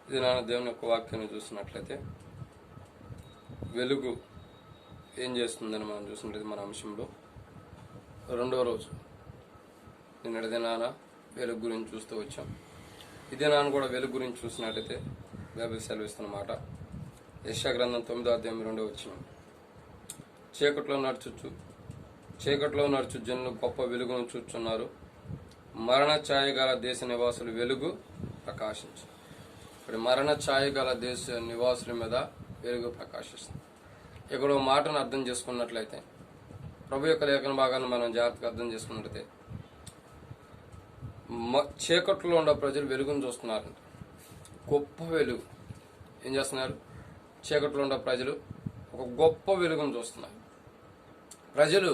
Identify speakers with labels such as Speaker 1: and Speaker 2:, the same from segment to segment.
Speaker 1: ఇది నాన్న దేవుని యొక్క వాక్యాన్ని చూసినట్లయితే వెలుగు ఏం చేస్తుందని మనం చూసినట్లయితే మన అంశంలో రెండవ రోజు నిన్నటి దినాన వెలుగు గురించి చూస్తూ వచ్చాం. ఈ దినాన్ని కూడా వెలుగు గురించి చూసినట్లయితే బైబిల్ సెలవిస్తున్న మాట యెషయా గ్రంథం 9వ అధ్యాయం 2వ వచనం. చీకట్లో నడుచు జనులు గొప్ప వెలుగును చూచున్నారు, మరణ ఛాయ గల దేశ నివాసులు వెలుగు ప్రకాశించు. ఇప్పుడు మరణ ఛాయ గల దేశ నివాసుల మీద వెలుగు ప్రకాశిస్తుంది. ఇక్కడ మాటను అర్థం చేసుకున్నట్లయితే, ప్రభు యొక్క లేఖన భాగాన్ని మనం జాగ్రత్తగా అర్థం చేసుకున్నట్లయితే, చీకట్లో ఉన్న ప్రజలు వెలుగును చూస్తున్నారు. గొప్ప వెలుగు ఏం చేస్తున్నారు? చీకట్లో ఉన్న ప్రజలు ఒక గొప్ప వెలుగును చూస్తున్నారు. ప్రజలు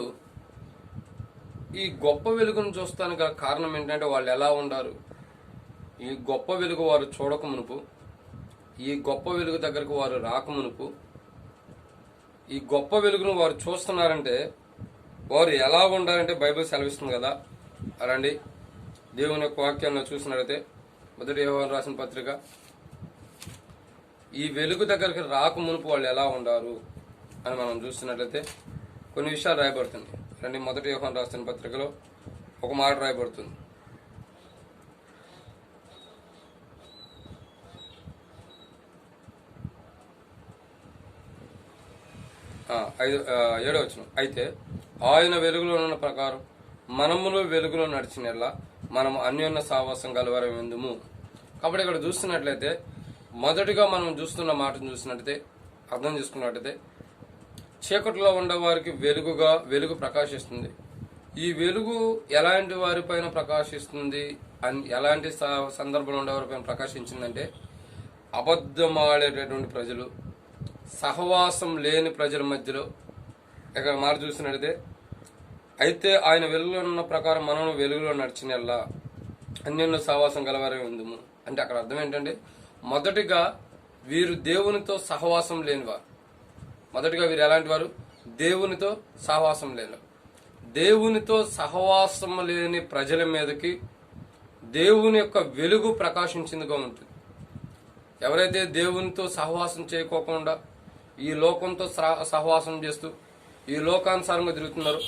Speaker 1: ఈ గొప్ప వెలుగును చూస్తానికి గల కారణం ఏంటంటే, వాళ్ళు ఎలా ఉండారు? ఈ గొప్ప వెలుగు వారు చూడక మునుపు, ఈ గొప్ప వెలుగు దగ్గరకు వారు రాకమునుపు, ఈ గొప్ప వెలుగును వారు చూస్తున్నారంటే వారు ఎలా ఉండాలంటే బైబిల్ సెలవిస్తుంది కదా. అలాంటి దేవుని యొక్క వాక్యాలను చూసినట్లయితే మొదటి యోహాను రాసిన పత్రిక, ఈ వెలుగు దగ్గరికి రాకమునుపు వాళ్ళు ఎలా ఉండారు అని మనం చూస్తున్నట్లయితే కొన్ని విషయాలు రాయబడుతుంది. రండి, మొదటి యోహాను రాసిన పత్రికలో ఒక మాట రాయబడుతుంది. 7వ వచనం. అయితే ఆయన వెలుగులో ఉన్న ప్రకారం మనములు వెలుగులో నడిచినలా మనం అన్యోన్య సావాసం గలవారం ఎందుము. కాబట్టి ఇక్కడ చూస్తున్నట్లయితే మొదటిగా మనం చూస్తున్న మాటను చూసినట్లయితే అర్థం చేసుకున్నట్లయితే, చీకటిలో ఉండే వారికి వెలుగు ప్రకాశిస్తుంది. ఈ వెలుగు ఎలాంటి వారిపైన ప్రకాశిస్తుంది, ఎలాంటి సందర్భంలో ఉండేవారిపైన ప్రకాశించిందంటే, అబద్ధమాడేటటువంటి ప్రజలు, సహవాసం లేని ప్రజల మధ్యలో. ఇక్కడ మాట చూసినట్లయితే, అయితే ఆయన వెలుగులో ఉన్న ప్రకారం మనం వెలుగులో నడిచినల్లా అన్యోన్య సహవాసం గలవారే ఉందము. అంటే అక్కడ అర్థం ఏంటంటే, మొదటిగా వీరు దేవునితో సహవాసం లేనివారు. మొదటిగా వీరు ఎలాంటి వారు? దేవునితో సహవాసం లేని. దేవునితో సహవాసం లేని ప్రజల మీదకి దేవుని యొక్క వెలుగు ప్రకాశించిందిగా ఉంటుంది. ఎవరైతే దేవునితో సహవాసం చేయకోకుండా ఈ లోకంతో సహవాసం చేస్తూ ఈ లోకానుసారంగా తిరుగుతున్నారో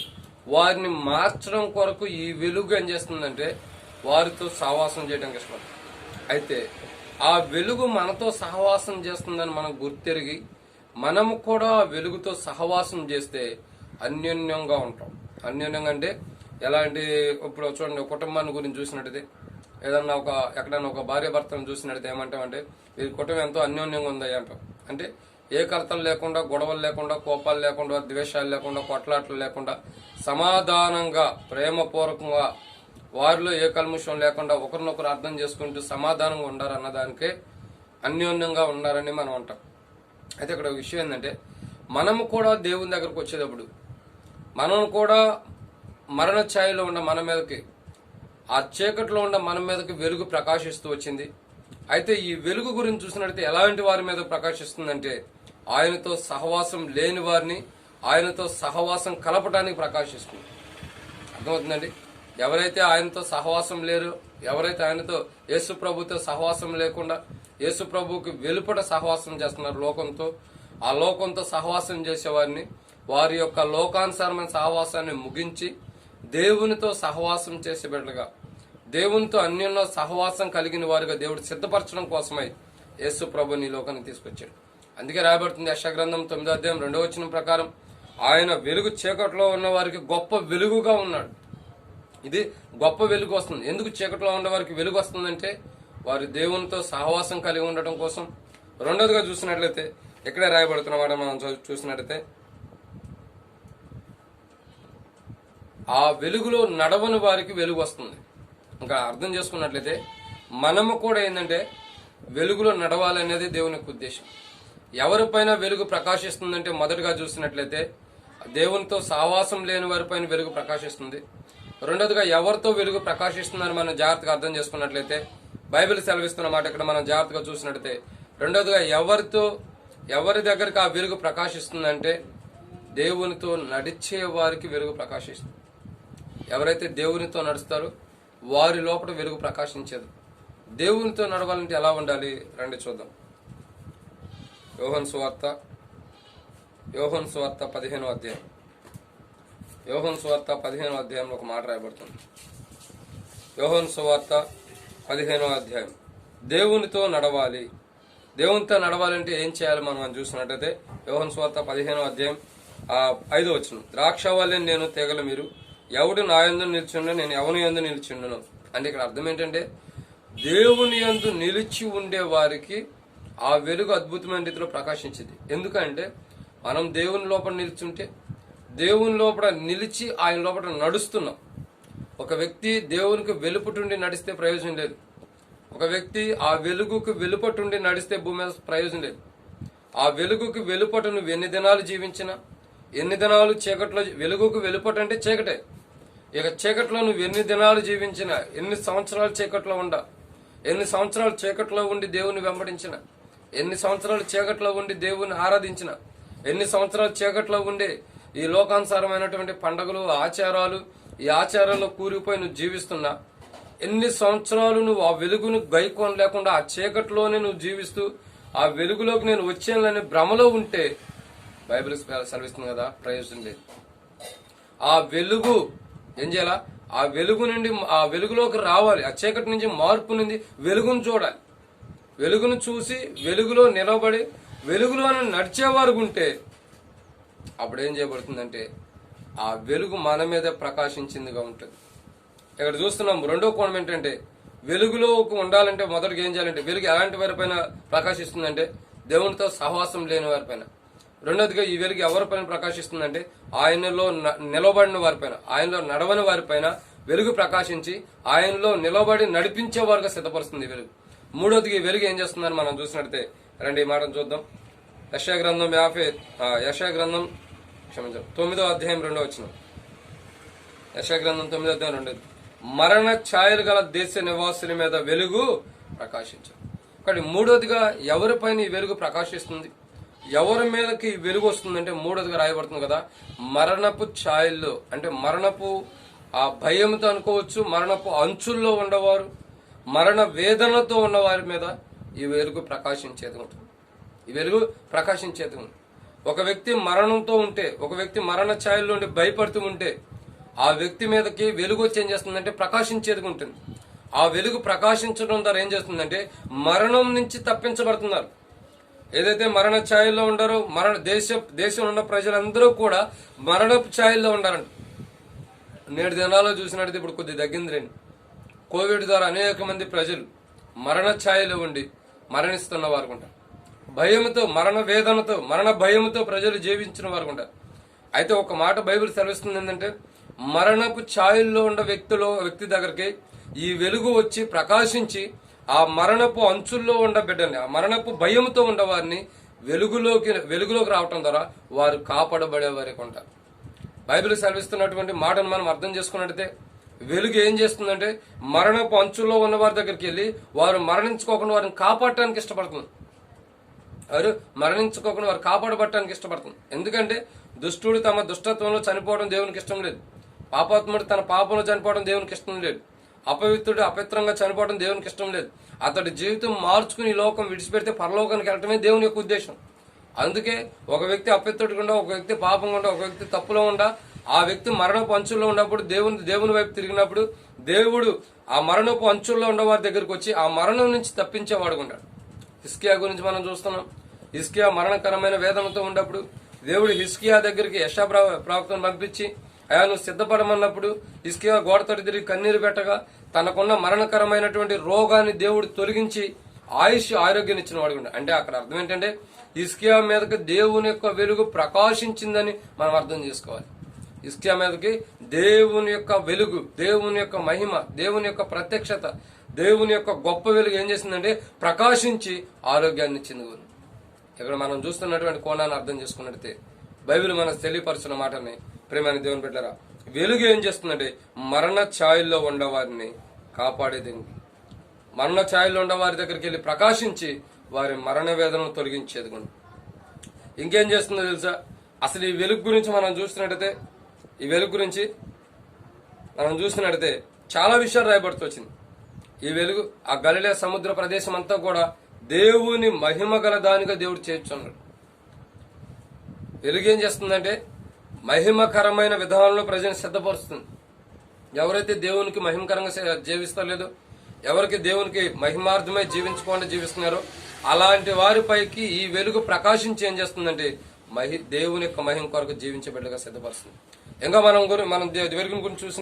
Speaker 1: వారిని మార్చడం కొరకు ఈ వెలుగు ఏం చేస్తుందంటే వారితో సహవాసం చేయడానికి ఇష్టపడుతుంది. అయితే ఆ వెలుగు మనతో సహవాసం చేస్తుందని మనం గుర్తెరిగి మనము కూడా వెలుగుతో సహవాసం చేస్తే అన్యోన్యంగా ఉంటాం. అన్యోన్యంగా అంటే ఎలాంటి, ఇప్పుడు చూడండి, కుటుంబాన్ని గురించి చూసినట్టయితే, ఏదన్నా ఎక్కడన్నా ఒక భార్య భర్తను చూసినట్టయితే ఏమంటామంటే వీరి కుటుంబం ఎంతో అన్యోన్యంగా ఉంది అంటాం. అంటే ఏ కలతలు లేకుండా, గొడవలు లేకుండా, కోపాలు లేకుండా, ద్వేషాలు లేకుండా, కొట్లాటలు లేకుండా సమాధానంగా ప్రేమపూర్వకంగా వారిలో ఏ కల్ముషం లేకుండా ఒకరినొకరు అర్థం చేసుకుంటూ సమాధానంగా ఉండారన్నదానికే అన్యోన్యంగా ఉండారని మనం అంటాం. అయితే ఇక్కడ విషయం ఏంటంటే, మనము కూడా దేవుని దగ్గరకు వచ్చేటప్పుడు మనం కూడా మరణ ఛాయలో ఉన్న మన మీదకి, ఆ చీకట్లో ఉన్న మన మీదకి వెలుగు ప్రకాశిస్తూ వచ్చింది. అయితే ఈ వెలుగు గురించి చూసినట్లయితే ఎలాంటి వారి మీద ప్రకాశిస్తుందంటే, ఆయనతో సహవాసం లేని వారిని ఆయనతో సహవాసం కలపడానికి ప్రకాశిస్తుంది. అర్థమవుతుందండి? ఎవరైతే ఆయనతో సహవాసం లేరు, ఎవరైతే ఆయనతో యేసు ప్రభుతో సహవాసం లేకుండా యేసు ప్రభుకి వెలుపట సహవాసం చేస్తున్నారు లోకంతో, ఆ లోకంతో సహవాసం చేసేవారిని వారి యొక్క లోకానుసారమైన సహవాసాన్ని ముగించి దేవునితో సహవాసం చేసే బిడ్డలుగా, దేవునితో అన్యోన్య సహవాసం కలిగిన వారిగా దేవుడు సిద్ధపరచడం కోసమై యేసు ప్రభుని లోకానికి తీసుకొచ్చాడు. అందుకే రాయబడుతుంది యెషయా గ్రంథం 9వ అధ్యాయం 2వ వచనం ప్రకారం, ఆయన వెలుగు చీకట్లో ఉన్న వారికి గొప్ప వెలుగుగా ఉన్నాడు. ఇది గొప్ప వెలుగు వస్తుంది. ఎందుకు చీకట్లో ఉన్న వారికి వెలుగు వస్తుందంటే వారు దేవునితో సహవాసం కలిగి ఉండటం కోసం. రెండోదిగా చూసినట్లయితే ఇక్కడే రాయబడుతున్నమాట మనం చూసినట్లయితే, ఆ వెలుగులో నడవని వారికి వెలుగు వస్తుంది. ఇంకా అర్థం చేసుకున్నట్లయితే మనము కూడా ఏంటంటే వెలుగులో నడవాలనేది దేవుని యొక్క ఉద్దేశం. ఎవరిపైన వెలుగు ప్రకాశిస్తుందంటే మొదటిగా చూసినట్లయితే దేవునితో సహవాసం లేని వారిపైన వెలుగు ప్రకాశిస్తుంది. రెండోదిగా ఎవరితో వెలుగు ప్రకాశిస్తుందని మనం జాగ్రత్తగా అర్థం చేసుకున్నట్లయితే బైబిల్ సెలవిస్తున్న మాట ఇక్కడ మనం జాగ్రత్తగా చూసినట్లయితే, రెండోదిగా ఎవరి దగ్గరికి ఆ వెలుగు ప్రకాశిస్తుందంటే దేవునితో నడిచే వారికి వెలుగు ప్రకాశిస్తుంది. ఎవరైతే దేవునితో నడుస్తారో వారి లోపల వెలుగు ప్రకాశించేది. దేవునితో నడవాలంటే ఎలా ఉండాలి రండి చూద్దాం. యోహాను సువార్త 15వ అధ్యాయం. యోహాను సువార్త 15వ అధ్యాయంలో ఒక మాట రాయబడుతుంది. యోహాను సువార్త 15వ అధ్యాయం. దేవునితో నడవాలి. దేవునితో నడవాలంటే ఏం చేయాలి మనం చూసినట్టయితే యోహాను సువార్త 15వ అధ్యాయం 5వ వచనం. ద్రాక్షవల్లే నేను తీగల మీరు, ఎవడు నా యందు నిలిచిండో నేను ఎవని యందు నిలిచిండును. అంటే ఇక్కడ అర్థం ఏంటంటే దేవుని యందు నిలిచి ఉండే వారికి ఆ వెలుగు అద్భుతమైన రీతిలో ప్రకాశించింది. ఎందుకంటే మనం దేవుని లోపల నిలిచుంటే, దేవుని లోపల నిలిచి ఆయన లోపల నడుస్తున్నాం. ఒక వ్యక్తి దేవునికి వెలుపటుండి నడిస్తే ప్రయోజనం లేదు. ఒక వ్యక్తి ఆ వెలుగుకు వెలుపటుండి నడిస్తే భూమి మీద ప్రయోజనం లేదు. ఆ వెలుగుకు వెలుపట నువ్వు ఎన్ని దినాలు జీవించినా, ఎన్ని దినాలు చీకట్లో, వెలుగుకు వెలుపట అంటే చీకటే. ఇక చీకట్లో నువ్వు ఎన్ని దినాలు జీవించినా, ఎన్ని సంవత్సరాలు చీకట్లో ఉండా, ఎన్ని సంవత్సరాలు చీకట్లో ఉండి దేవుని వెంబడించిన, ఎన్ని సంవత్సరాలు చీకట్లో ఉండి దేవుని ఆరాధించిన, ఎన్ని సంవత్సరాలు చీకట్లో ఉండి ఈ లోకానుసారమైనటువంటి పండుగలు, ఆచారాలు, ఈ ఆచారాల్లో కూరిపోయి నువ్వు జీవిస్తున్నా, ఎన్ని సంవత్సరాలు నువ్వు ఆ వెలుగును గైకోని లేకుండా ఆ చీకట్లోనే నువ్వు జీవిస్తూ ఆ వెలుగులోకి నేను వచ్చానని భ్రమలో ఉంటే బైబిల్ సెలవిస్తుంది కదా, ప్రయోజనం లేదు. ఆ వెలుగు ఏం చేయాలా? ఆ వెలుగు నుండి ఆ వెలుగులోకి రావాలి. ఆ చీకటి నుంచి మార్పు నుండి వెలుగును చూడాలి. వెలుగును చూసి వెలుగులో నిలబడి వెలుగులోనే నడిచేవారు ఉంటే అప్పుడు ఏం చేయబడుతుందంటే ఆ వెలుగు మన మీద ప్రకాశించిందిగా ఉంటుంది. ఇక్కడ చూస్తున్నాం రెండో కోణం ఏంటంటే వెలుగులోకి ఉండాలంటే మొదటిగా ఏం చేయాలంటే వెలుగు ఎలాంటి వారిపైన ప్రకాశిస్తుందంటే దేవునితో సహవాసం లేని వారిపైన. రెండోదిగా ఈ వెలుగు ఎవరిపైన ప్రకాశిస్తుందంటే ఆయనలో నిలబడిన వారిపైన, ఆయనలో నడవని వారిపైన వెలుగు ప్రకాశించి ఆయనలో నిలబడి నడిపించే వారుగా సిద్ధపరుస్తుంది వెలుగు. మూడోదిగా ఈ వెలుగు ఏం చేస్తుందని మనం చూసినట్టే రండి ఈ మాటను చూద్దాం. యెషయా గ్రంథం 9వ అధ్యాయం 2వ వచనం. యెషయా గ్రంథం 9వ అధ్యాయం 2. మరణ ఛాయలు గల దేశ నివాసుల మీద వెలుగు ప్రకాశించదు. కానీ మూడోదిగా ఎవరిపైన ఈ వెలుగు ప్రకాశిస్తుంది, ఎవరి మీదకి వెలుగు వస్తుందంటే మూడోదిగా రాయబడుతుంది కదా, మరణపు ఛాయల్లో అంటే మరణపు ఆ భయంతో అనుకోవచ్చు, మరణపు అంచుల్లో ఉండవారు, మరణ వేదనతో ఉన్న వారి మీద ఈ వెలుగు ప్రకాశించేది ఉంటుంది. ఈ వెలుగు ప్రకాశించేది ఉంటుంది. ఒక వ్యక్తి మరణంతో ఉంటే, ఒక వ్యక్తి మరణ ఛాయల్లో ఉండి భయపడుతూ ఉంటే ఆ వ్యక్తి మీదకి వెలుగు వచ్చి ఏం చేస్తుందంటే ప్రకాశించేది ఉంటుంది. ఆ వెలుగు ప్రకాశించడం ద్వారా ఏం చేస్తుందంటే మరణం నుంచి తప్పించబడుతున్నారు. ఏదైతే మరణ ఛాయల్లో ఉండారో, దేశంలో ఉన్న ప్రజలందరూ కూడా మరణపు ఛాయల్లో ఉండారంట. నేటి దినాల్లో చూసినట్టు ఇప్పుడు కొద్ది తగ్గింది రండి. కోవిడ్ ద్వారా అనేక మంది ప్రజలు మరణ ఛాయలో ఉండి మరణిస్తున్న వారు ఉంటారు. భయంతో, మరణ వేదనతో, మరణ భయంతో ప్రజలు జీవించిన వారు ఉంటారు. అయితే ఒక మాట బైబిల్ సెలవిస్తుంది ఏంటంటే మరణపు ఛాయల్లో ఉన్న వ్యక్తి దగ్గరికి ఈ వెలుగు వచ్చి ప్రకాశించి ఆ మరణపు అంచుల్లో ఉన్న బిడ్డని, ఆ మరణపు భయంతో ఉన్న వారిని వెలుగులోకి రావటం ద్వారా వారు కాపాడబడే వారికి ఉంటారు. బైబిల్ సెలవిస్తున్నటువంటి మాటను మనం అర్థం చేసుకున్నట్టయితే వెలుగు ఏం చేస్తుందంటే మరణపు అంచుల్లో ఉన్న వారి దగ్గరికి వెళ్ళి వారు మరణించుకోకుండా వారిని కాపాడటానికి ఇష్టపడుతుంది. వారు మరణించుకోకుండా వారు కాపాడబట్టడానికి ఇష్టపడుతుంది. ఎందుకంటే దుష్టుడు తమ దుష్టత్వంలో చనిపోవడం దేవునికి ఇష్టం లేదు. పాపాత్ముడు తన పాపంలో చనిపోవడం దేవునికి ఇష్టం లేదు. అపవిత్రుడు అపవిత్రంగా చనిపోవడం దేవునికి ఇష్టం లేదు. అతడి జీవితం మార్చుకుని ఈ లోకం విడిచిపెడితే పరలోకానికి వెళ్ళటమే దేవుని యొక్క ఉద్దేశం. అందుకే ఒక వ్యక్తి అపవిత్రుడిగా ఉండా, ఒక వ్యక్తి పాపంగా ఉండా, ఒక వ్యక్తి తప్పులో ఉండా, ఆ వ్యక్తి మరణపు అంచుల్లో ఉన్నప్పుడు దేవుని వైపు తిరిగినప్పుడు దేవుడు ఆ మరణపు అంచుల్లో ఉన్న వారి దగ్గరికి వచ్చి ఆ మరణం నుంచి తప్పించేవాడు ఉంటాడు. హిస్కియా గురించి మనం చూస్తున్నాం. హిస్కియా మరణకరమైన వేదనతో ఉన్నప్పుడు దేవుడు హిస్కియా దగ్గరికి యెషయా ప్రవక్తను పంపించి అయా నువ్వు సిద్ధపడమన్నప్పుడు హిస్కియా గోడతోటి తిరిగి కన్నీరు పెట్టగా తనకున్న మరణకరమైనటువంటి రోగాన్ని దేవుడు తొలగించి ఆరోగ్యాన్ని ఇచ్చిన వాడు ఉంటాడు. అంటే అక్కడ అర్థం ఏంటంటే హిస్కియా మీదకి దేవుని యొక్క వెలుగు ప్రకాశించిందని మనం అర్థం చేసుకోవాలి. హిస్కియా మీదకి దేవుని యొక్క వెలుగు, దేవుని యొక్క మహిమ, దేవుని యొక్క ప్రత్యక్షత, దేవుని యొక్క గొప్ప వెలుగు ఏం చేసిందంటే ప్రకాశించి ఆరోగ్యాన్ని ఇచ్చింది. ఇక్కడ మనం చూస్తున్నటువంటి కోణాన్ని అర్థం చేసుకున్నట్టే బైబిల్ మనకు తెలియపరుచిన మాటని ప్రేమైన దేవుని బిడ్డలారా, వెలుగు ఏం చేస్తుందంటే మరణ ఛాయల్లో ఉండవారిని కాపాడేది. మరణ ఛాయల్లో ఉండవారి దగ్గరికి వెళ్ళి ప్రకాశించి వారి మరణ వేదనను తొలగించేది. ఇంకేం చేస్తుందో తెలుసా? అసలు ఈ వెలుగు గురించి మనం చూస్తున్నట్టయితే చాలా విషయాలు రాయబడుతూ వచ్చింది. ఈ వెలుగు ఆ గలిలే సముద్ర ప్రదేశం అంతా కూడా దేవుని మహిమ గల దానిగా దేవుడు చేర్చున్నాడు. వెలుగు ఏం చేస్తుందంటే మహిమకరమైన విధానంలో ప్రజలను సిద్ధపరుస్తుంది. ఎవరైతే దేవునికి మహిమకరంగా జీవిస్తలేదో, ఎవరికి దేవునికి మహిమార్థమై జీవించకుండా జీవిస్తున్నారో అలాంటి వారిపైకి ఈ వెలుగు ప్రకాశించి ఏం చేస్తుందంటే దేవుని యొక్క మహిమ కొరకు జీవించే బిడ్డగా సిద్ధపరుస్తుంది. ఇంకా మనం వెలుగుని గురించి చూసి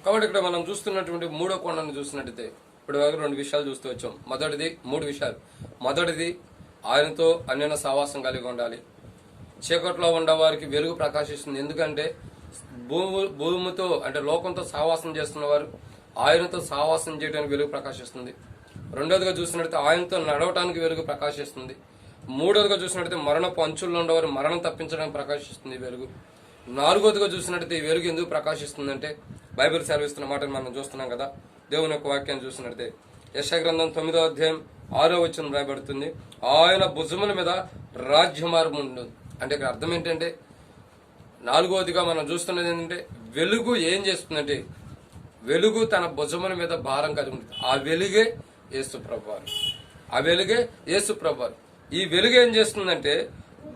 Speaker 1: కాబట్టి ఇక్కడ మనం చూస్తున్నటువంటి మూడో కొండను చూసినట్టయితే ఇప్పుడు వరకు 2 విషయాలు చూస్తూ వచ్చాం. 3 విషయాలు. మొదటిది ఆయనతో అన్యోన్య సహవాసం కలిగి ఉండాలి. చీకట్లో ఉండే వారికి వెలుగు ప్రకాశిస్తుంది. ఎందుకంటే భూమితో అంటే లోకంతో సహవాసం చేస్తున్న వారు ఆయనతో సహవాసం చేయడానికి వెలుగు ప్రకాశిస్తుంది. రెండోదిగా చూసినట్టయితే ఆయనతో నడవటానికి వెలుగు ప్రకాశిస్తుంది. మూడోదిగా చూసినట్టయితే మరణపు అంచుల్లో ఉండేవారు మరణం తప్పించడానికి ప్రకాశిస్తుంది వెలుగు. నాలుగోదిగా చూసినట్టయితే ఈ వెలుగు ఎందుకు ప్రకాశిస్తుందంటే బైబిల్ సెలవిస్తున్న మాటను మనం చూస్తున్నాం కదా. దేవుని యొక్క వాక్యాన్ని చూసినట్టయితే యెషయా గ్రంథం 9వ అధ్యాయం 6వ వచనం రాయబడుతుంది, ఆయన భుజముల మీద రాజ్యమార్గం ఉండు. అంటే ఇక్కడ అర్థం ఏంటంటే నాలుగోదిగా మనం చూస్తున్నది ఏంటంటే వెలుగు ఏం చేస్తుందంటే వెలుగు తన భుజముల మీద భారం కలిగి ఉంటుంది. ఆ వెలుగే యేసు ప్రభువారు. ఆ వెలుగే యేసు ప్రభువారు. ఈ వెలుగు ఏం చేస్తుందంటే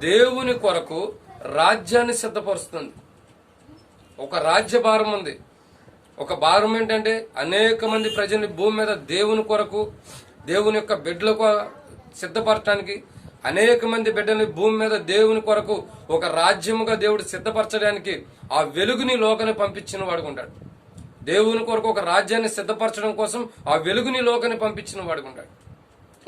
Speaker 1: దేవుని కొరకు రాజ్యాన్ని సిద్ధపరుస్తుంది. ఒక రాజ్య భారం ఉంది. ఒక భారం ఏంటంటే అనేక మంది ప్రజల్ని భూమి మీద దేవుని కొరకు దేవుని యొక్క బిడ్డలకు సిద్ధపరచడానికి, అనేక మంది బిడ్డల్ని భూమి మీద దేవుని కొరకు ఒక రాజ్యముగా దేవుడు సిద్ధపరచడానికి ఆ వెలుగుని లోకాన్ని పంపించిన వాడుకుంటాడు. దేవుని కొరకు ఒక రాజ్యాన్ని సిద్ధపరచడం కోసం ఆ వెలుగుని లోకాన్ని పంపించిన వాడుకుంటాడు.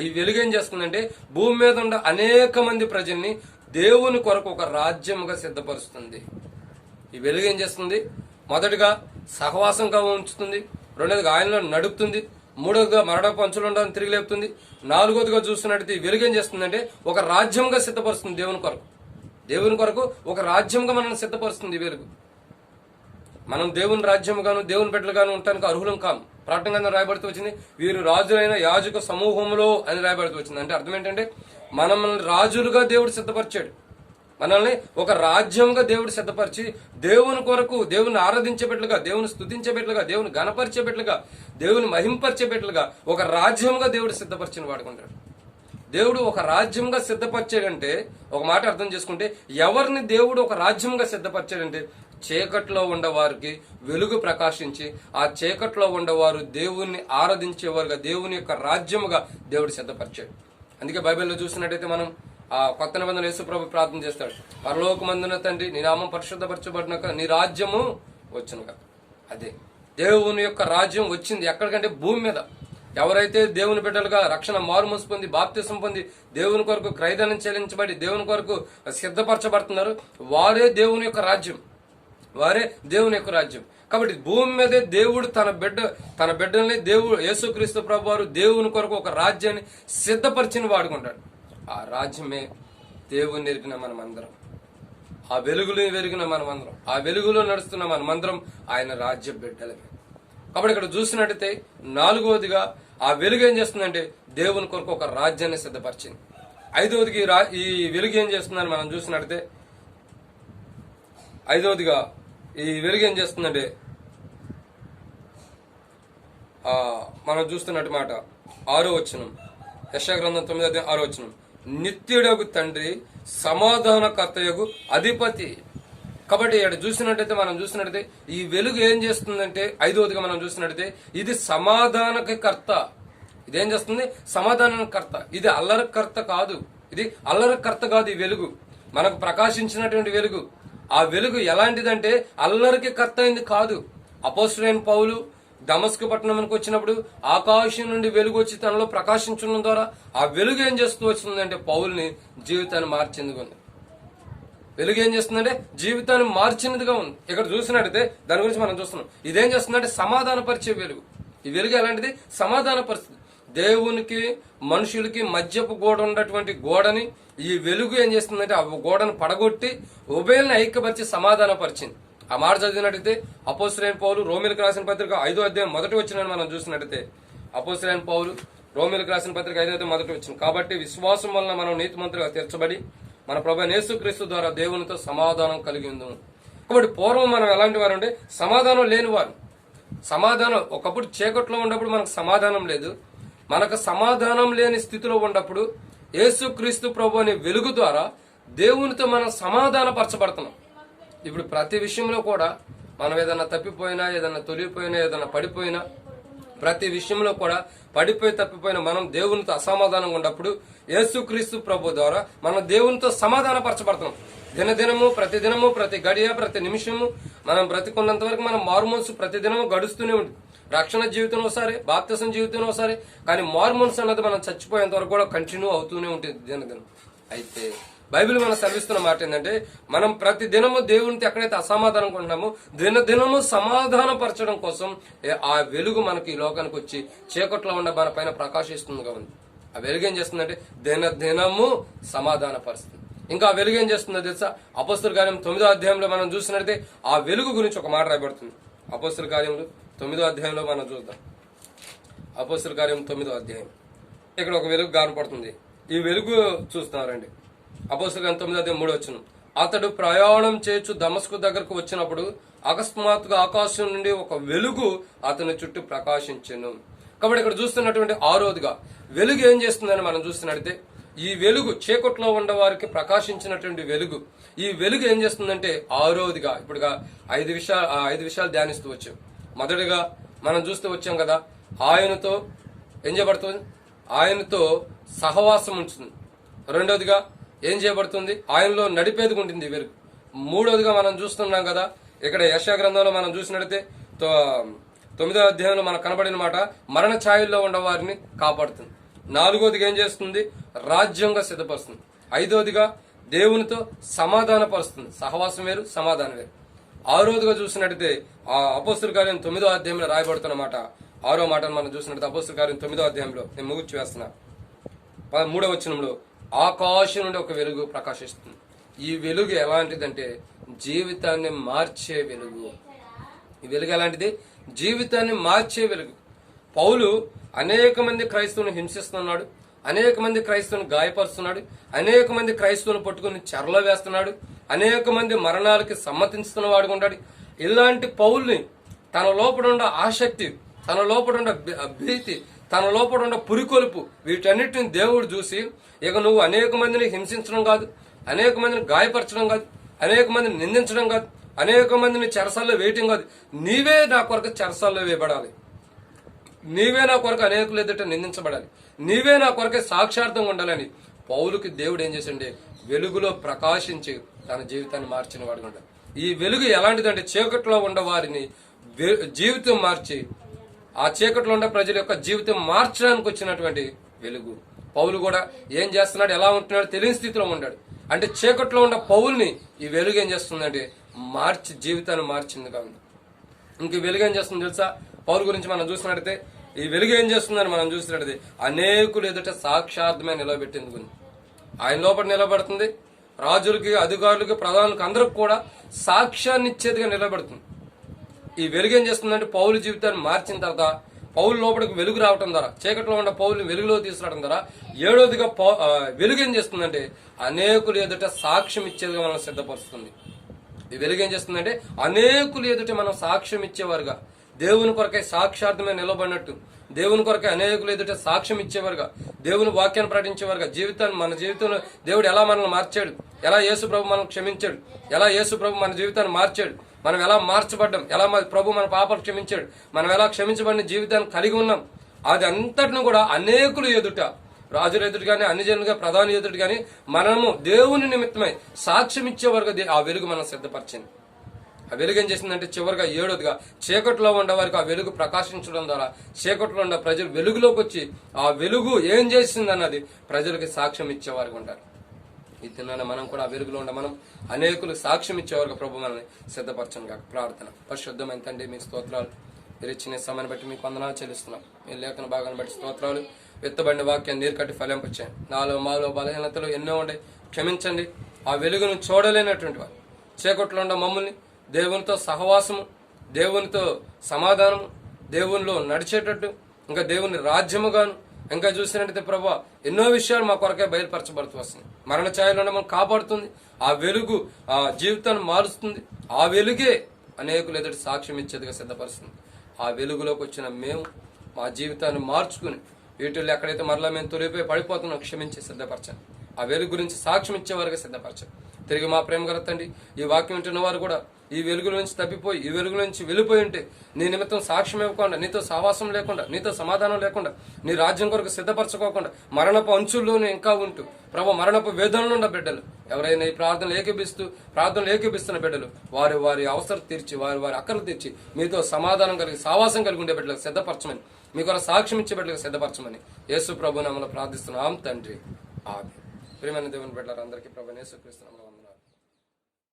Speaker 1: ఈ వెలుగు ఏం చేస్తుందంటే భూమి మీద ఉన్న అనేక మంది ప్రజల్ని దేవుని కొరకు ఒక రాజ్యముగా సిద్ధపరుస్తుంది. ఈ వెలుగు ఏం చేస్తుంది? మొదటిగా సహవాసంగా ఉంచుతుంది, రెండోదిగా ఆయనలో నడుపుతుంది, మూడోదిగా మరణ పంచులు ఉండాలని తిరిగి లేపుతుంది, నాలుగోదిగా చూస్తున్నట్టు ఈ వెలుగు ఏం చేస్తుందంటే ఒక రాజ్యంగా సిద్ధపరుస్తుంది. దేవుని కొరకు ఒక రాజ్యంగా మనల్ని సిద్ధపరుస్తుంది ఈ వెలుగు. మనం దేవుని రాజ్యముగాను దేవుని బిడ్డలుగాను ఉండటానికి అర్హులం కాము. ప్రకటన గ్రంథం రాయబడుతూ వచ్చింది, వీరు రాజులైన యాజక సమూహంలో అని రాయబడుతూ వచ్చింది. అంటే అర్థం ఏంటంటే మనల్ని రాజులుగా దేవుడు సిద్ధపరిచాడు. మనల్ని ఒక రాజ్యంగా దేవుడు సిద్ధపరిచి దేవుని కొరకు దేవుని ఆరాధించే బిడ్డలుగా, దేవుని స్తుతించే బిడ్డలుగా, దేవుని గణపరిచే బిడ్డలుగా, దేవుని మహింపరిచే బిడ్డలుగా ఒక రాజ్యంగా దేవుడు సిద్ధపరిచిన వాడుకుంటాడు. దేవుడు ఒక రాజ్యంగా సిద్ధపరిచాడంటే ఒక మాట అర్థం చేసుకుంటే ఎవరిని దేవుడు ఒక రాజ్యంగా సిద్ధపరిచాడంటే చీకట్లో ఉండవారికి వెలుగు ప్రకాశించి ఆ చీకట్లో ఉండవారు దేవుణ్ణి ఆరాధించేవారుగా దేవుని యొక్క రాజ్యముగా దేవుడు సిద్ధపరిచాడు. అందుకే బైబిల్లో చూసినట్టయితే మనం ఆ కొత్త నిబంధనలు యేసు ప్రభు ప్రార్థన చేస్తాడు, పరలోకమందున తండ్రి నీ నామం పరిశుద్ధపరచబడినాక నీ రాజ్యము వచ్చునుగా. అదే దేవుని యొక్క రాజ్యం వచ్చింది ఎక్కడికంటే భూమి మీద. ఎవరైతే దేవుని బిడ్డలుగా రక్షణ మారుమూసి పొంది బాప్తిసం పొంది దేవుని కొరకు క్రయధనం చెల్లించబడి దేవుని కొరకు సిద్ధపరచబడుతున్నారు, వారే దేవుని యొక్క రాజ్యం, వారే దేవుని యొక్క రాజ్యం. కాబట్టి భూమి మీదే దేవుడు తన బిడ్డల్ని దేవుడు యేసుక్రీస్తు ప్రభు వారు దేవుని కొరకు ఒక రాజ్యాన్ని సిద్ధపరిచిన వాడుకుంటాడు. ఆ రాజ్యమే దేవుని ఎరిగిన మనమందరం, ఆ వెలుగులో వెరిగిన మనమందరం, ఆ వెలుగులో నడుస్తున్న మనమందరం ఆయన రాజ్య బిడ్డలమే. కాబట్టి ఇక్కడ చూసినట్టయితే నాలుగవదిగా ఆ వెలుగు ఏం చేస్తుందంటే దేవుని కొరకు ఒక రాజ్యాన్ని సిద్ధపరిచింది. ఐదవదిగా ఈ వెలుగు ఏం చేస్తుందని మనం చూసినట్టయితే ఐదవదిగా ఈ వెలుగు ఏం చేస్తుందంటే మనం చూస్తున్నట్టు మాట 6వ వచనం, యెషయా గ్రంథం 9వ అధ్యాయం 6వ వచనం, నిత్యుడగు తండ్రి సమాధానకర్తయగు అధిపతి. కాబట్టి ఇక్కడ చూసినట్టయితే మనం చూసినట్టయితే ఈ వెలుగు ఏం చేస్తుందంటే ఐదవదిగా మనం చూసినట్టయితే ఇది సమాధానకర్త. ఇదేం చేస్తుంది? సమాధానకర్త. ఇది అల్లరకర్త కాదు, ఇది అల్లరకర్త కాదు. ఈ వెలుగు మనకు ప్రకాశించినటువంటి వెలుగు. ఆ వెలుగు ఎలాంటిదంటే అల్లరికి కర్త అయింది కాదు. అపోస్తలుడైన పౌలు దమస్కు పట్టణానికి వచ్చినప్పుడు ఆకాశం నుండి వెలుగు వచ్చి తనలో ప్రకాశించడం ద్వారా ఆ వెలుగు ఏం చేస్తూ వచ్చిందంటే పౌల్ని జీవితాన్ని మార్చింది ఉంది. వెలుగు ఏం చేస్తుందంటే జీవితాన్ని మార్చినదిగా ఉంది. ఇక్కడ చూసినట్టయితే దాని గురించి మనం చూస్తున్నాం. ఇదేం చేస్తుందంటే సమాధానపరిచే వెలుగు. ఈ వెలుగు ఎలాంటిది? సమాధానపరుస్తుంది. దేవునికి మనుషులకి మధ్యపు గోడ ఉన్నటువంటి గోడని ఈ వెలుగు ఏం చేస్తుందంటే ఆ గోడను పడగొట్టి ఉభయల్ని ఐక్యపరిచి సమాధానపరిచింది. ఆ మాట చదివినట్టయితే అపోస్తలుడైన పౌలు రోమీయులకు రాసిన పత్రిక 5వ అధ్యాయం 1వ వచనాన్ని మనం చూసినట్టయితే అపోస్తలుడైన పౌలు రోమీయులకు రాసిన పత్రిక 5వ అధ్యాయం 1వ వచనం, కాబట్టి విశ్వాసం వలన మనం నీతిమంతులుగా తీర్చబడి మన ప్రభువైన యేసుక్రీస్తు ద్వారా దేవునితో సమాధానం కలిగి ఉందాం. కాబట్టి పూర్వం మనం ఎలాంటి వారు అంటే సమాధానం లేని వారు. సమాధానం ఒకప్పుడు చీకట్లో ఉన్నప్పుడు మనకు సమాధానం లేదు. మనకు సమాధానం లేని స్థితిలో ఉన్నప్పుడు యేసుక్రీస్తు ప్రభు అనే వెలుగు ద్వారా దేవునితో మనం సమాధానపరచబడుతున్నాం. ఇప్పుడు ప్రతి విషయంలో కూడా మనం ఏదన్నా తప్పిపోయినా, ఏదన్నా తొలిగిపోయినా, ఏదన్నా పడిపోయినా, ప్రతి విషయంలో కూడా తప్పిపోయిన మనం దేవునితో అసమాధానంగా ఉన్నప్పుడు యేసుక్రీస్తు ప్రభు ద్వారా మనం దేవునితో సమాధానపరచబడుతున్నాం. దినదినము, ప్రతి గడియ, ప్రతి నిమిషము మనం బ్రతికున్నంత వరకు మనం మారుమనసు ప్రతి దినము గడుస్తూనే ఉంటుంది. రక్షణ జీవితం ఒకసారి, బాప్తిసం జీవితం ఒకసారి, కానీ మారుమనసు అన్నది మనం చచ్చిపోయేంత వరకు కూడా కంటిన్యూ అవుతూనే ఉంటుంది దినదినం. అయితే బైబిల్ మనం సెలవిస్తున్న మాట ఏంటంటే, మనం ప్రతి దినము దేవునితో ఎక్కడైతే అసమాధానంగా ఉంటున్నామో దినదినము సమాధానపరచడం కోసం ఆ వెలుగు మనకి ఈ లోకానికి వచ్చి చీకట్లో ఉన్న మన పైన ప్రకాశిస్తుందిగా ఉంది. ఆ వెలుగు ఏం చేస్తుందంటే దినదినము సమాధానపరుస్తుంది. ఇంకా ఆ వెలుగు ఏం చేస్తుందో తెలుసా? అపొస్తలుల కార్యం 9వ అధ్యాయంలో మనం చూసినట్లయితే ఆ వెలుగు గురించి ఒక మాట రాయబడుతుంది. అపొస్తలుల కార్యములు 9వ అధ్యాయంలో మనం చూద్దాం. అపొస్తలుల కార్యం 9వ అధ్యాయం. ఇక్కడ ఒక వెలుగు కనపడుతుంది. ఈ వెలుగు చూస్తున్నారండి. అపొస్తలుల కార్యం 9వ అధ్యాయం 3వ వచనం. అతడు ప్రయాణం చేయొచ్చు దమస్కు దగ్గరకు వచ్చినప్పుడు అకస్మాత్తుగా ఆకాశం నుండి ఒక వెలుగు అతని చుట్టూ ప్రకాశించెను. కాబట్టి ఇక్కడ చూస్తున్నటువంటి ఆరోదిగా వెలుగు ఏం చేస్తుందని మనం చూస్తున్నట్లయితే, ఈ వెలుగు చీకట్లో ఉన్న వారికి ప్రకాశించినటువంటి వెలుగు, ఈ వెలుగు ఏం చేస్తుందంటే ఆరోదిగా ఇప్పుడుగా 5 విషయాలు ధ్యానిస్తూ వచ్చాం. మొదటిగా మనం చూస్తూ వచ్చాం కదా, ఆయనతో ఏం చేయబడుతుంది? ఆయనతో సహవాసం ఉంచుతుంది. రెండోదిగా ఏం చేయబడుతుంది? ఆయనలో నడిపేదిగా ఉంటుంది వెలుగు. మూడోదిగా మనం చూస్తున్నాం కదా, ఇక్కడ యెషయా గ్రంథంలో మనం చూసినట్లయితే 9వ అధ్యాయంలో మనకు కనబడిన మాట మరణ ఛాయల్లో ఉన్న వారిని కాపాడుతుంది. నాలుగోదిగా ఏం చేస్తుంది? రాజ్యంగా సిద్ధపరుస్తుంది. ఐదోదిగా దేవునితో సమాధానపరుస్తుంది. సహవాసం వేరు, సమాధానం వేరు. ఆరోదిగా చూసినట్టయితే ఆ అపొస్తలుల కార్యం 9వ అధ్యాయంలో రాయబడుతున్న మాట, 6వ మాటను మనం చూసినట్టు అపొస్తలుల కార్యం 9వ అధ్యాయంలో నేను ముగించి వేస్తున్నా. 3వ వచనంలో ఆకాశం నుండి ఒక వెలుగు ప్రకాశిస్తుంది. ఈ వెలుగు ఎలాంటిదంటే జీవితాన్ని మార్చే వెలుగు. ఈ వెలుగు ఎలాంటిది? జీవితాన్ని మార్చే వెలుగు. పౌలు అనేక మంది క్రైస్తవులను హింసిస్తున్నాడు, అనేక మంది క్రైస్తవులను గాయపరుస్తున్నాడు, అనేక మంది క్రైస్తవులను పట్టుకుని చెరలో వేస్తున్నాడు, అనేక మంది మరణాలకి సమ్మతిస్తున్న వాడుగా ఉంటాడు. ఇలాంటి పౌల్ని తన లోపల ఉన్న ఆసక్తి, తన లోపల ఉన్న భీతి, తన లోపల ఉన్న పురికొలుపు, వీటన్నిటిని దేవుడు చూసి, ఇక నువ్వు అనేక మందిని హింసించడం కాదు, అనేక మందిని గాయపరచడం కాదు, అనేక మందిని నిందించడం కాదు, అనేక మందిని చెరసాల్లో వేయటం కాదు, నీవే నా కొరకు చెరసాల్లో వేయబడాలి, నీవే నా కొరకు అనేకులు ఎదుట నిందించబడాలి, నీవే నా కొరకే సాక్షార్థంగా ఉండాలని పౌలుకి దేవుడు ఏం చేసిండే? వెలుగులో ప్రకాశించి తన జీవితాన్ని మార్చిన వాడుగా ఉండాలి. ఈ వెలుగు ఎలాంటిదంటే చీకట్లో ఉన్న వారిని జీవితం మార్చి, ఆ చీకట్లో ఉండే ప్రజల యొక్క జీవితం మార్చడానికి వచ్చినటువంటి వెలుగు. పౌలు కూడా ఏం చేస్తున్నాడు, ఎలా ఉంటున్నాడు తెలియని స్థితిలో ఉన్నాడు. అంటే చీకట్లో ఉన్న పౌల్ని ఈ వెలుగు ఏం చేస్తుందంటే మార్చి జీవితాన్ని మార్చిందిగా ఉంది. ఇంక వెలుగు ఏం చేస్తుంది తెలుసా? పౌలు గురించి మనం చూసినట్టయితే ఈ వెలుగు ఏం చేస్తుందని మనం చూసినట్టయితే అనేకులు ఎదుట సాక్షార్థమే నిలబెట్టేందుకు ఆయన లోపల నిలబడుతుంది. రాజులకి, అధికారులకి, ప్రధానులకు అందరికి కూడా సాక్ష్యాన్ని ఇచ్చేదిగా నిలబడుతుంది. ఈ వెలుగు ఏం చేస్తుందంటే పౌలు జీవితాన్ని మార్చిన తర్వాత పౌలు లోపలికి వెలుగు రావడం ద్వారా, చీకట్లో ఉన్న పౌలుని వెలుగులో తీసుకురావడం ద్వారా, ఏడోదిగా వెలుగు ఏం చేస్తుందంటే అనేకులు ఎదుట సాక్ష్యం ఇచ్చేదిగా మనం సిద్ధపరుస్తుంది. ఈ వెలుగు ఏం చేస్తుందంటే అనేకులు ఎదుట మనం సాక్ష్యం ఇచ్చేవారుగా, దేవుని కొరకై సాక్షార్థమే నిలబడినట్టు, దేవుని కొరకై అనేకులు ఎదుట సాక్ష్యం ఇచ్చేవారుగా, దేవుని వాక్యాన్ని ప్రకటించేవారుగా, మన జీవితంలో దేవుడు ఎలా మనల్ని మార్చాడు, ఎలా యేసు ప్రభు మనల్ని క్షమించాడు, ఎలా యేసు ప్రభు మన జీవితాన్ని మార్చాడు, మనం ఎలా మార్చబడ్డాం, ఎలా ప్రభు మన పాపాలు క్షమించాడు, మనం ఎలా క్షమించబడిన జీవితాన్ని కలిగి ఉన్నాం, అది అంతటిని కూడా అనేకులు ఎదుట, రాజుల ఎదుటి కానీ, అన్ని జనులుగా, ప్రధాని ఎదుటి కానీ మనము దేవుని నిమిత్తమై సాక్ష్యం ఇచ్చేవారుగా ఆ వెలుగు మనం సిద్ధపరిచింది. ఆ వెలుగు ఏం చేసిందంటే చివరిగా ఏడోదిగా చీకట్లో ఉండే వారికి ఆ వెలుగు ప్రకాశించడం ద్వారా చీకట్లో ఉండే ప్రజలు వెలుగులోకి వచ్చి ఆ వెలుగు ఏం చేసింది అన్నది ప్రజలకి సాక్ష్యం ఇచ్చేవారుగా ఉంటారు. ఈ తిన్నాన మనం కూడా ఆ వెలుగులో ఉండే మనం అనేకులు సాక్ష్యం ఇచ్చేవారుగా ప్రభు మనల్ని సిద్ధపరచను కాక. ప్రార్థన. పరిశుద్ధమైన తండ్రి, మీ స్తోత్రాలు, మీరు ఇచ్చిన సమయాన్ని బట్టి మీకు వందనాలు చెల్లిస్తున్నాం. మీ లేఖన భాగాన్ని బట్టి స్తోత్రాలు. విత్తబడిన వాక్యాన్ని నీరు కట్టి ఫలింపచ్చాను. నాలో మాలో బలహీనతలు ఎన్నో ఉండే, క్షమించండి. ఆ వెలుగును చూడలేనటువంటి వారు చీకట్లో ఉండే మమ్మల్ని దేవునితో సహవాసము, దేవునితో సమాధానము, దేవునిలో నడిచేటట్టు, ఇంకా దేవుని రాజ్యముగాను ఇంకా చూసినట్టయితే ప్రభా ఎన్నో విషయాలు మా కొరకే బయలుపరచబడుతూ వస్తుంది. మరణ ఛాయలోనే మనం కాపాడుతుంది. ఆ వెలుగు ఆ జీవితాన్ని మారుస్తుంది. ఆ వెలుగే అనేకులు ఎదుటి సాక్ష్యం ఇచ్చేదిగా సిద్ధపరుస్తుంది. ఆ వెలుగులోకి వచ్చిన మేము మా జీవితాన్ని మార్చుకుని వీటిల్లో ఎక్కడైతే మరలా మేము తొలిపోయి పడిపోతున్నాం క్షమించి సిద్ధపరచండి. ఆ వెలుగు గురించి సాక్ష్యం ఇచ్చే వారికి సిద్ధపరచండి. తిరిగి మా ప్రేమ గల తండ్రి, ఈ వాక్యం వింటున్న వారు కూడా ఈ వెలుగు నుంచి తప్పిపోయి ఈ వెలుగు నుంచి వెళ్ళిపోయి ఉంటే నీ నిమిత్తం సాక్ష్యం ఇవ్వకుండా, నీతో సావాసం లేకుండా, నీతో సమాధానం లేకుండా, నీ రాజ్యం కొరకు సిద్ధపరచుకోకుండా మరణపు అంచుల్లోనే ఇంకా ఉంటూ ప్రభు మరణపు వేదనలో ఉన్న బిడ్డలు ఎవరైనా ఈ ప్రార్థనలు ఏకీపిస్తున్న బిడ్డలు వారి వారి అవసరం తీర్చి వారి వారి అక్కలు తీర్చి మీతో సమాధానం కలిగి సావాసం కలిగి ఉండే బిడ్డలకు సిద్ధపరచమని, మీ కొరకు సాక్ష్యం ఇచ్చే బిడ్డలకు సిద్ధపరచమని యేసు ప్రభు నామములో ప్రార్థిస్తున్నాం తండ్రి. ఆమేన్. ప్రియమైన దేవుని బిడ్డలందరికీ ప్రభు యేసుక్రీస్తు నామములో